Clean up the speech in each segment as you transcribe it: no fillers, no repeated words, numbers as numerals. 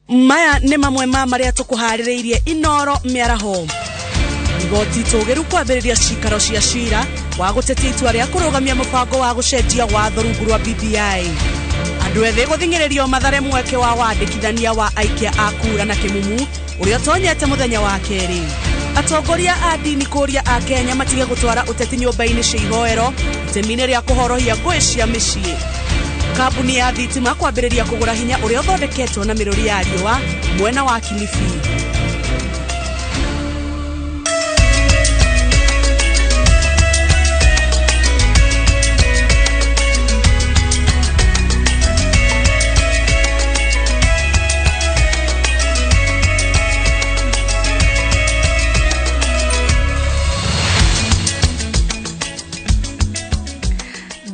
Maya nĩ mamwe ma maria tukuharĩrĩirie Inooro Miaraho. Igoti tũgĩru kwambĩrĩria cikaro cia cira wa gũtetia itua rĩa kũrũgamia mũbango wa gũcenjia watho rungu rwa BBI. Andũ ethĩ gũthingĩrĩrio mathare mweke wa wandĩkithania wa aikia a kura na kĩmumu ũrĩa ũtonyete mũthenya wa kerĩ. Atongoria a dini kũria a Kenya matige gũtwara ũteti nyũmba-inĩ cia ihoero itemi-inĩ rĩa kũhorohia ngũĩ cia mĩciĩ. Kambuni ya thitima kwambĩrĩria kũgũra hinya ũrĩa ũthondeketwo na mĩrũri ya riũa mwena wa Kilifi.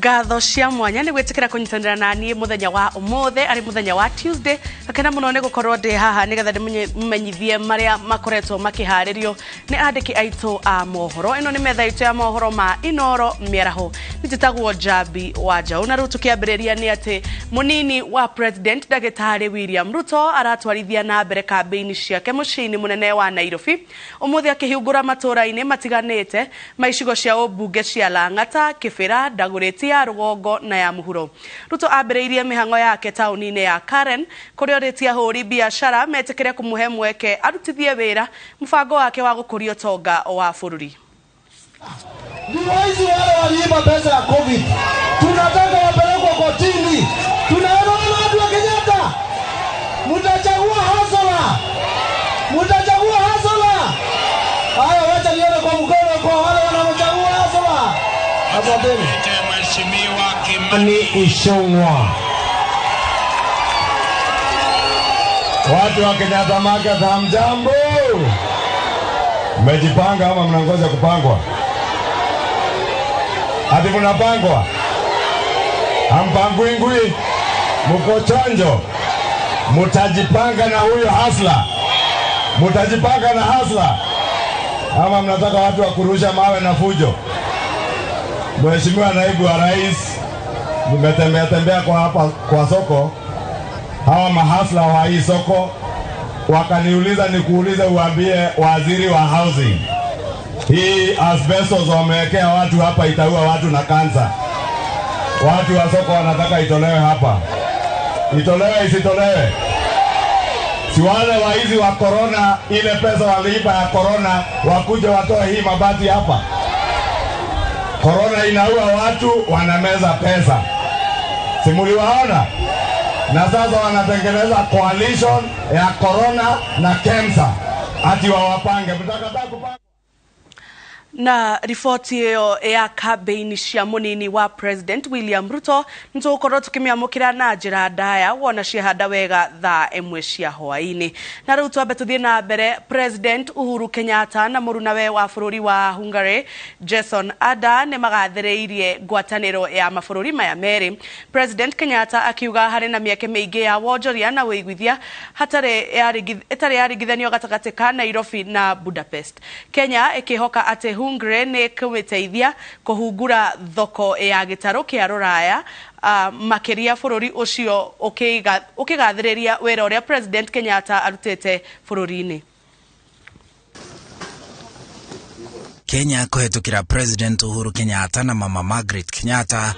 Ngatho cia mwanya nĩ gwĩtĩkĩra kũnyitanĩra na niĩ mũthenya wa ũmũthĩ arĩ mũthenya wa Tuesday. Akena mũno nĩ gũkorwo ndĩ haha nĩgetha ndĩmenyithie marĩa makoretwo makĩharĩrio nĩ andĩki aitũ a mohoro. Ĩno nĩ metha itũ ya mohoro ma Inooro Miaraho. Nĩtĩtagwo Jabi wa Njaũ, na rĩu tũkĩambĩrĩria nĩ atĩ mũnini wa President Ndagĩtarĩ William Ruto aratwarithia na mbere kambĩini ciake mũciĩ-inĩ mũnene wa Nairobi, ũmũthĩ akĩhingũra matũũra-inĩ matiganĩte ma icigo cia ũmbunge cia Lang'ata, Kĩbĩra, Ndagũrĩti ya Rũgongo na ya Mũhuro. Ruto ambĩrĩirie mĩhang'o yake taũni-inĩ ya Karen kũrĩa orĩtie ahũri biacara metĩkĩre kũmũhe mweke arutithie wĩra mũbango wake wa gũkũria ũtonga wa bũrũri. Waizi wale waliiba pesa ya COVID. Tunataka wapelekwe kotini. Tunaona watu wa Kenyatta. Mutachagua hasala. Mutachagua hasala. Haya, wacha nione kwa mkono kwa wale wanaochagua hasala. Asanteni. Mheshimiwa Kimani Ichung'wah. Watu wa Kenyatta Market, hamjambo. Mmejipanga ama mnangoja kupangwa? Hadi mnapangwa? Hampangwingwi? Mko chonjo? Mutajipanga na huyo hasla? Mutajipanga na hasla? Ama mnataka watu wa kurusha mawe na fujo? Mheshimiwa Naibu wa Rais, nimetembea kwa hapa kwa soko. Hawa mahasla wa hii soko wakaniuliza nikuulize uambie waziri wa housing, hii asbestos wamewekea watu hapa itaua watu na kansa. Watu wa soko wanataka itolewe hapa. Itolewe isitolewe? Si wale waizi wa corona, ile pesa waliiba ya corona wakuje watoe hii mabati hapa. Corona inaua watu, wanameza pesa. Simuliwaona? Na sasa wanatengeneza coalition ya corona na KEMSA. Ati wawapange. Mtakataka kupanga. Na riboti ĩyo ya kambĩini cia mũnini wa President William Ruto nĩtũgũkorwo tũkĩmĩamũkĩra na njĩra ndaya wona ciahanda wega thaa ĩmwe cia hwaĩ-inĩ. Na rĩu twambe tũthiĩ na mbere. President Uhuru Kenyatta na mũrunawe wa bũrũri wa Hungary Jason Ada nĩ magathĩrĩirie ngwatanĩro ya mabũrũri maya merĩ. President Kenyatta akiuga harĩ na mĩeke mĩingĩ ya wonjoria na wĩiguithia ĩtarĩ yaringithanio gatagatĩ ka Nairobi na Budapest. Kenya ĩkĩhoka atĩ Hungary nĩ kũmĩteithia kũhungura thoko ya gĩtarũ kĩa Rũraya, makĩria bũrũri ũcio ũkĩgathĩrĩria wĩra ũrĩa President Kenyatta arutĩte bũrũri-inĩ. Kenya kũhetũkĩra President Uhuru Kenyatta na Mama Margaret Kenyatta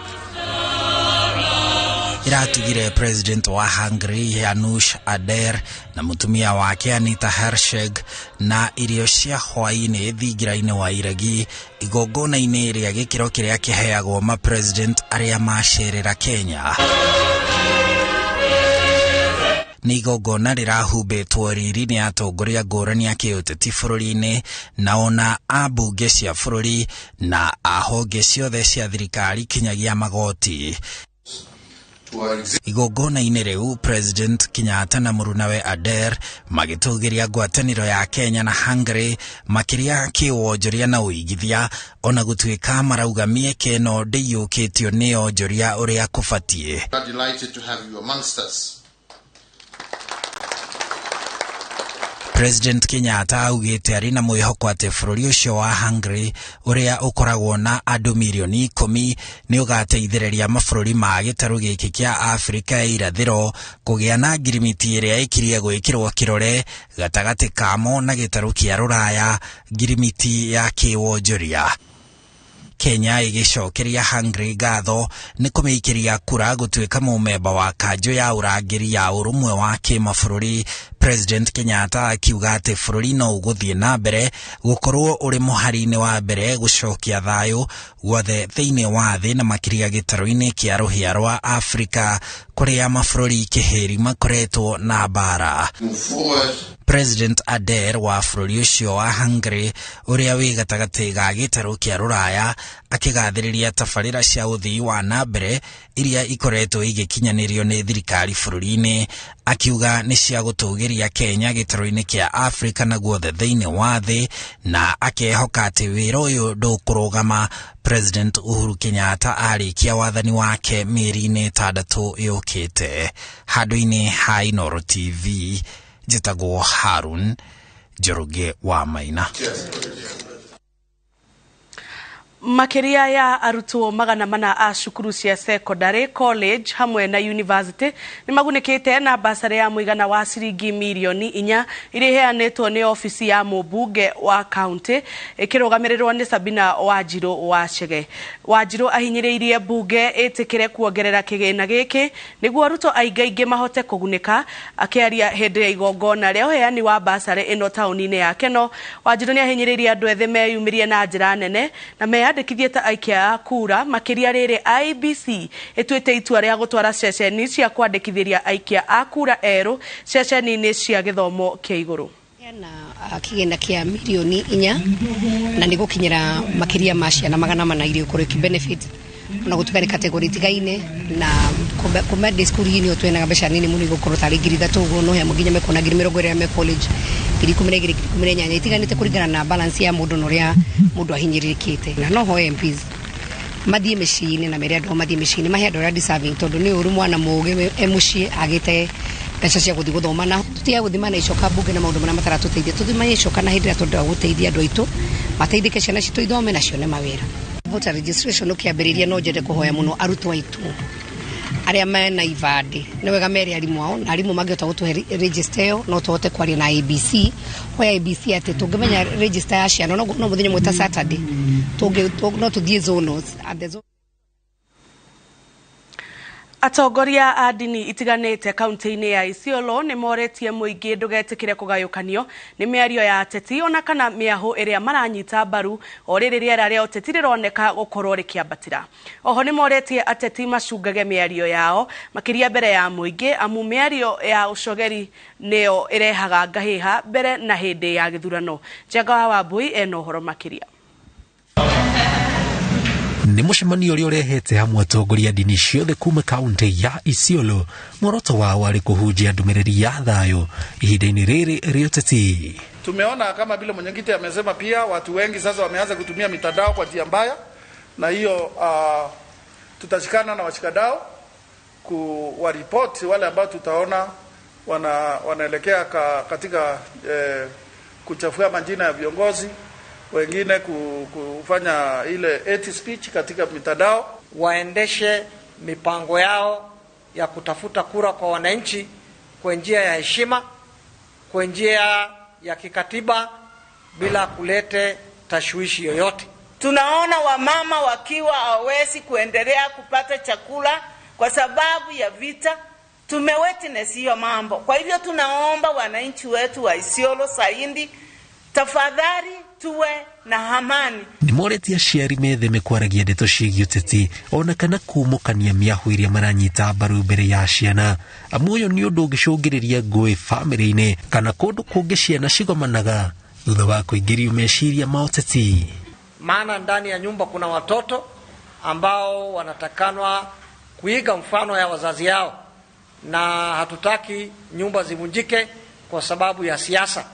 iratugire President wa Hungary Janusz Ader na mutumia wake Anita Hersheg na irio cia hwaĩ-inĩ thingira-inĩ wa iregi igongona-inĩ rĩa gĩkĩro kĩrĩa kĩheagwo ma president arĩa macerera Kenya. Nĩ igongona rĩrahumbĩtwo riri nĩ atongoria ngũrani a kĩũteti bũrũri-inĩ na ona ambunge cia bũrũri na ahonge ciothe cia thirikari kinyagia magoti. Igongona-inĩ rĩu President Kenyatta na mũrunawe Ader magĩtũgĩria ngwatanĩro ya Kenya na Hungary makĩria kĩwonjoria na ũigithia, ona gũtuĩka marauga mĩeke ĩno ndĩiyũkĩtio nĩ onjoria ũrĩa kũbatiĩ. President Kenyatta augite ari na mwihoko ati bũrũri ũcio wa Hungary uria ukoragwo na andũ milioni 10 ni ugateithĩrĩria mabũrũri ma gĩtarũ gĩkĩ kĩa Afrika ya irathĩro kũgĩa na ngirimiti ĩrĩa ĩkirie gwĩkĩrwo kĩrore gatagatĩ kamo na gĩtarũ kĩa Rũraya, ngirimiti ya kĩwonjoria. Kenya igicokeria Hungary ngatho ni kumĩikĩria kura gũtuĩka mũmemba wa kanjũ ya ũrangĩri ya ũrũmwe wa kĩmabũrũri. President Kenyatta akiuga atĩ bũrũri no ũgũthiĩ na mbere gũkorwo ũrĩ mũhari-inĩ wa mbere gũcokia thayũ guothe thĩinĩ wa thĩ na makĩria gĩtarũ-inĩ kĩa rũhĩa rwa Afrika kũrĩa mabũrũri kĩhĩri makoretwo na mbara. President Adair wa bũrũri ũcio wa Hungary ũrĩa wĩ gatagatĩ ga gĩtarũ kĩa Rũraya akĩgathĩrĩria tabarĩra cia ũthii wa na mbere iria ikoretwo igĩkinyanĩrio nĩ thirikari bũrũri-inĩ, akiuga nĩ cia gũtũgĩria Kenya gĩtarũ-inĩ kĩa Afrika na guothe thĩinĩ wa thĩ, na akehoka atĩ wĩra ũyũ ndũkũrũgama. President Uhuru Kenyatta arĩkia wathani wake mĩeri-inĩ 6 yũkĩte. Handũ-inĩ ha Inooro TV, njĩtagwo Harun Njoroge wa Maina. Makiria ya arutwo 400 a cukuru cia secondary, college hamwe na university ni magunĩkĩte na basari ya mũigana wa ciringi milioni 4 iria iheanĩtwo nĩ ofisi ya mũmbunge wa county ĩkĩrũgamĩrĩrwo nĩ Sabina Wanjiru wa Chege. Wanjiru ahinyĩrĩirie mbunge ĩtĩkĩre kuongerera kĩgĩna gĩkĩ nĩguo arutwo aingĩ mahote kũgunĩka. Akĩaria hĩndĩ ya igongona rĩa ũheani wa basari ĩno taũni-inĩ ya Keno, Wanjiru nĩ ahinyĩrĩirie andũ ethĩ meyumĩrie na njĩra nene na meyandĩkithie ta aikia a kura. Makĩria rĩrĩ IBC ĩtuĩte itua rĩa gũtwara ceceni cia kwandĩkithĩria aikia a kura erũ ceceni-inĩ cia gĩthomo kĩa igũrũ na kĩgĩna kĩa milioni 4 na nĩ gũkinyĩra makĩria ma ciana 400 iria ikorwo benefit na gũtuĩka kategori tigaine na kuma diskuri-inĩ ũtwenaga mbeca nini mũno igũkorwo tarĩ 3,000 ũguo no he mũginya mekona 20,000 me college 18,000 itiganĩte kũringana na balance ya mũndũ ũrĩa mũndũ ahinyĩrĩkĩte. Na no ho MPs mathiĩ mĩciĩ-inĩ na mere andũ mathiĩ mĩciĩ-inĩ mahe andũ arĩa deserving, tondũ nĩ ũru mwana mũgĩ mũciĩ agĩte mbeca cia gũthiĩ gũthoma na tutiga gũthima na icoka mbunge na maũndũ marĩa mataratũteithia tũthima icoka na hĩndĩ ĩrĩa tũrenda gũteithia andũ aitũ mateithĩke ciana citũ ithome na cione mawĩra. Voter registration ũkĩambĩrĩria no njende kũhoya mũno arutwo aitũ arĩa mena ibandĩ nĩ wega mere arimũ ao na arimũ mangĩhota gũtũhe register ĩyo no tũhote kwaria na ABC hoya ABC atĩ tũngĩmenya register ya ciana no mũthenya mweta Saturday no tũthiĩ zonos Atongoria a dini itiganĩte kaunti-inĩ ya Isiolo nĩ moretie mũingĩ ndũgetĩkĩre kũgayũkanio nĩ mĩario ya ateti ona kana mĩaho ĩrĩa maranyita mbaru o rĩrĩ rĩera rĩa ũteti rĩroneka gũkorwo rĩkĩambatĩra. Oho nĩ moretie ateti macungage mĩario yao makĩria mbere ya mũingĩ amu mĩario ya ũcogeri nĩyo ĩrehaga ngahĩha mbere na hĩndĩ ya gĩthurano. Njenga wa Wambui ena ũhoro makĩria. Nĩ mũcemanio ũrĩa ũrehete hamwe atongoria dini ciothe kuma kaunti ya Isiolo, muoroto wao arĩ kũhunjia ndũmĩrĩri ya thayũ ihinda-inĩ rĩrĩ rĩa ũteti. Tumeona kama vile mwenyekiti amesema pia watu wengi sasa wameanza kutumia mitandao kwa njia mbaya, na hiyo tutashikana na washikadau kuwaripoti wale ambao tutaona wanaelekea katika kuchafua majina ya viongozi, wengine kufanya ile hate speech katika mitandao. Waendeshe mipango yao ya kutafuta kura kwa wananchi kwa njia ya heshima, kwa njia ya kikatiba bila kulete tashwishi yoyote. Tunaona wamama wakiwa hawezi kuendelea kupata chakula kwa sababu ya vita. Tumewitness hiyo mambo. Kwa hivyo tunaomba wananchi wetu wa Isiolo Saindi, tafadhali tuwe na amani. Nĩ moretie aciari metheme kwaragia ndeto ciĩgiĩ ũteti ona kana kumũkania mĩaho ĩrĩa maranyita mbaru mbere ya ciana, amu ũyũ nĩ ũndũ ũngĩcũngĩrĩria ngũĩ famĩlĩ-inĩ kana kũndũ kũngĩ ciana cigomanaga thutha wa kũingĩrio meciria ma ũteti. Maana ndani ya nyumba kuna watoto ambao wanatakanwa kuiga mfano ya wazazi yao, na hatutaki nyumba zivunjike kwa sababu ya siasa.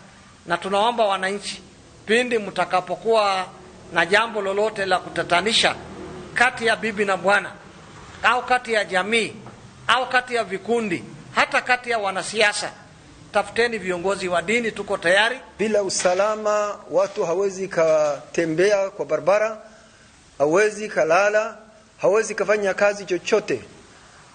Na tunaomba wananchi, pindi mtakapokuwa na jambo lolote la kutatanisha kati ya bibi na bwana au kati ya jamii au kati ya vikundi hata kati ya wanasiasa, tafuteni viongozi wa dini, tuko tayari. Bila usalama watu hawezi katembea kwa barabara, hawezi kalala, hawezi kafanya kazi chochote,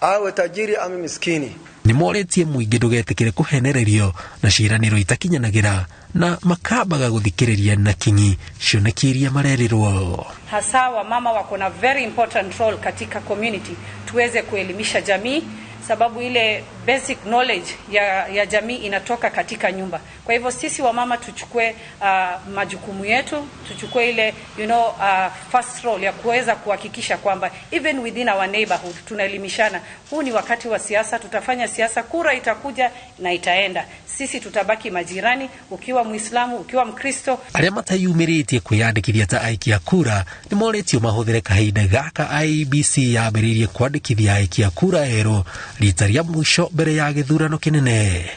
awe tajiri ama miskini. Nimoretie muingi ndugetikire kuhenererio na ciiraniro itakinyanagira na makabaga guthikiriria na kinyi cionekiria marerirwo. Hasa wamama wako na very important role katika community, tuweze kuelimisha jamii, sababu ile basic knowledge ya jamii inatoka katika nyumba. Kwa hivyo sisi wamama tuchukue majukumu yetu, tuchukue ile first role ya kuweza kuhakikisha kwamba even within our neighborhood tunaelimishana. Huu ni wakati wa siasa, tutafanya siasa, kura itakuja na itaenda. Sisi tutabaki majirani, ukiwa Muislamu, ukiwa Mkristo. Aria matayumiritie kwiyandikithia ta aikia kura nimoretio mahuthire kahinda gaka IEBC yambiririe kwandikithia aikia kura ero ritaria mwisho mbere ya githurano kinene.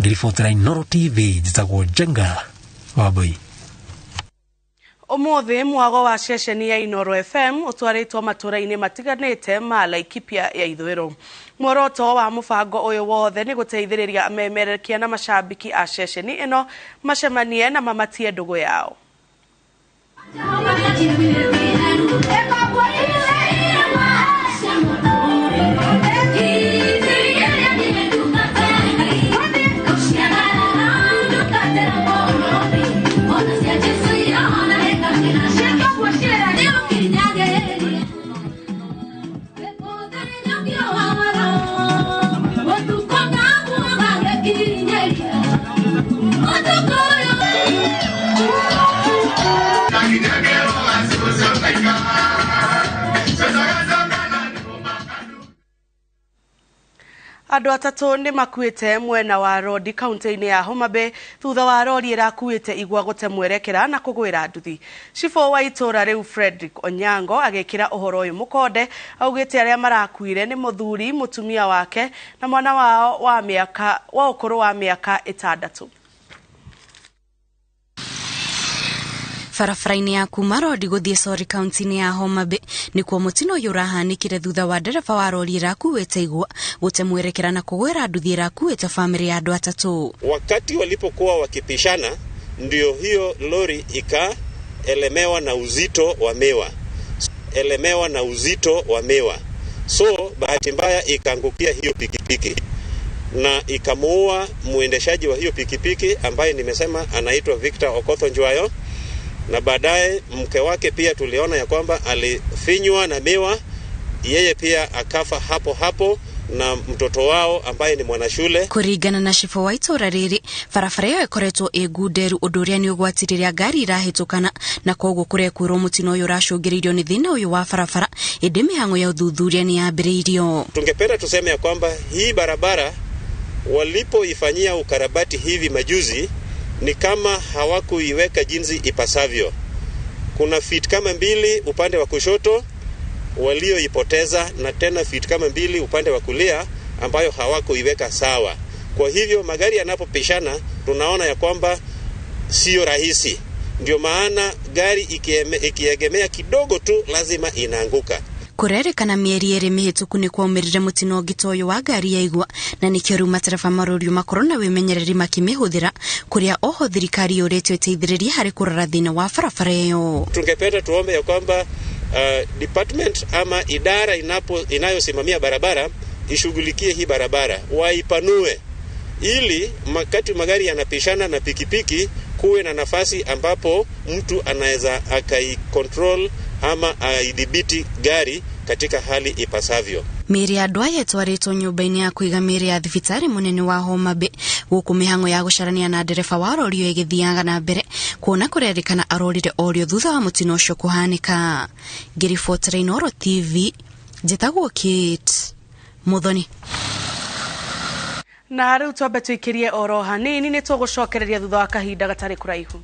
Ngiribotera Inooro TV njitagwo Jenga Wabui. Umuthi mwago wa ceceni ya Inooro FM utwaritwo matũra-inĩ matiganĩte ma Laikipia ya ithũĩro. Muoroto wa mũbango ũyũ wothe nĩ gũteithĩrĩria amemerekia na macambiki a ceceni ĩno macemanie na mamatie ndũgũ yao. Andũ atatũ nĩ makuĩte mwena wa Rodi kaunti-inĩ ya Homa Bay thutha wa rori ĩrakuĩte igwa gũte mwerekera na kũgwĩra nduthi. Cibũ wa itũra rĩu Frederick Onyango agĩkĩra ũhoro ũyũ mũkonde augĩte arĩa marakuire nĩ mũthuri, mũtumia wake na mwana wao wa ũkũrũ wa mĩaka 6. Barabara-inĩ ya kuma Rodi gũthiĩ Sori kaunti-inĩ ya Homa Bay nĩkuo mũtino ũyũ ũrahanĩkire thutha wa ndereba wa rori ĩrakuĩte igwa gũte mwerekera na kũgwĩra nduthi ĩrakuĩte famĩlĩ ya andũ atatũ. Wakati walipokuwa wakipishana ndio hiyo lori ikaelemewa na uzito wa miwa. So bahati mbaya ikaangukia hiyo pikipiki na ikamuua muendeshaji wa hiyo pikipiki ambaye nimesema anaitwa Victor Okotho Njwayo. Na baadaye mke wake pia tuliona ya kwamba alifinywa na miwa, yeye pia akafa hapo na mtoto wao ambaye ni mwanashule. Kũringana na cibũ wa itũra rĩrĩ, barabara ĩyo ĩkoretwo ĩngunderu ũndũ ũrĩa nĩ ũgwatĩrĩria ngari irahĩtũkana na koguo kũrekwĩrwo mũtino ũyũ ũracũngĩrĩirio nĩ thĩna ũyũ wa barabara ĩndĩ mĩhang'o ya ũthuthuria nĩ yambĩrĩirio. Tungependa tuseme ya kwamba hii barabara walipoifanyia ukarabati hivi majuzi ni kama hawakuiweka jinsi ipasavyo. Kuna feet kama 2 upande wa kushoto walioipoteza na tena feet kama 2 upande wa kulia ambayo hawakuiweka sawa. Kwa hivyo magari yanapopishana tunaona ya kwamba sio rahisi. Ndio maana gari ikiegemea kidogo tu lazima inaanguka. Kũrerĩkana mĩeri 2 mĩhĩtũku nĩ kwaumĩrire mũtino ũngĩ ũyũ wa ngari ya igwa na nĩkĩo rĩu matereba marũriũ makorwo na wĩmenyereri makĩmĩhũthĩra kũrĩa oho thirikari yũrĩtio ĩteithĩrĩrie harĩ kũrora thĩna wa barabara ĩyo. Tungependa tuombe ya kwamba department ama idara inayosimamia barabara ishughulikie hii barabara, waipanue ili wakati magari yanapishana na pikipiki kuwe na nafasi ambapo mtu anaweza akaicontrol ama aidhibiti gari katika hali ipasavyo. Mĩĩrĩ ya andũ aya ĩtwarĩtwo nyũmba-inĩ ya kũiga mĩĩrĩ ya thibitarĩ mũnene wa Homa Bay gũkũ mĩhang'o ya gũcarania na ndereba wa rori ĩyo ĩgĩthiaga na mbere kuona kũrerĩkana arorire orio thutha wa mũtino ũcio kũhanĩka. Ngiribotera Inooro TV njĩtagwo Kate Muthoni. Na rĩu twambe tũikĩrie oro hanini nĩ tũgũcokereria thutha wa kahinda gatarĩ kũraihu.